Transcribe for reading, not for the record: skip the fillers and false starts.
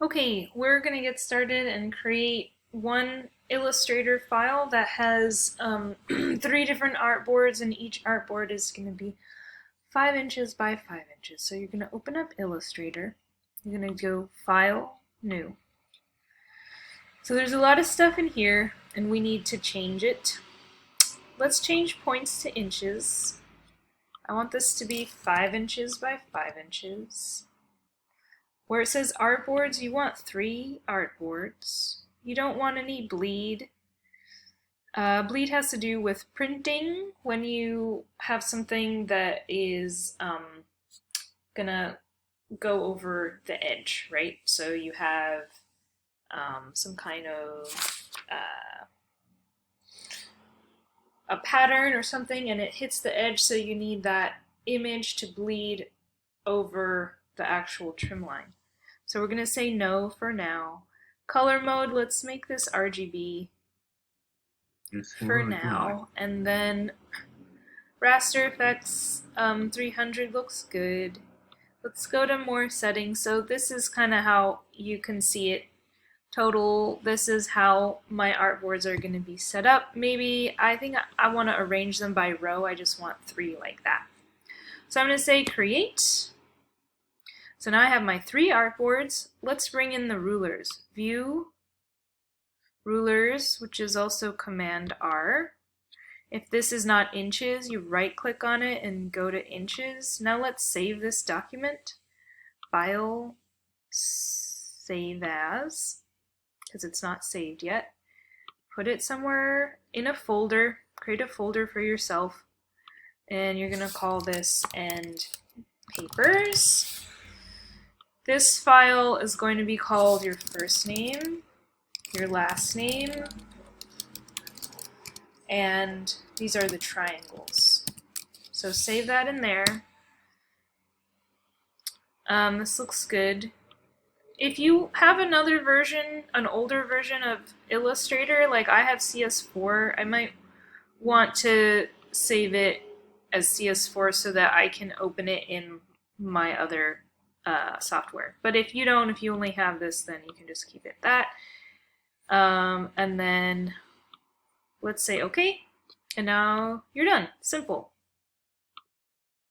Okay, we're going to get started and create one Illustrator file that has three different artboards, and each artboard is going to be 5 inches by 5 inches. So you're going to open up Illustrator. You're going to go File, New. So there's a lot of stuff in here, and we need to change it. Let's change points to inches. I want this to be 5 inches by 5 inches. Where it says artboards, you want 3 artboards. You don't want any bleed. Bleed has to do with printing when you have something that is gonna go over the edge, right? So you have some kind of a pattern or something and it hits the edge, so you need that image to bleed over the actual trim line. So we're going to say no for now. Color mode, let's make this RGB for now. And then raster effects, 300 looks good. Let's go to more settings. So this is kind of how you can see it total. This is how my artboards are going to be set up. Maybe I think I want to arrange them by row. I just want 3 like that. So I'm going to say create. So now I have my 3 artboards. Let's bring in the rulers. View, rulers, which is also Command R. If this is not inches, you right click on it and go to inches. Now let's save this document. File, save as, because it's not saved yet. Put it somewhere in a folder. Create a folder for yourself. And you're going to call this End Papers. This file is going to be called your first name, your last name, and these are the triangles. So save that in there. This looks good. If you have another version, an older version of Illustrator, like I have CS4, I might want to save it as CS4 so that I can open it in my other software. But if you don't, if you only have this, then you can just keep it that. And then let's say okay, and now you're done. Simple.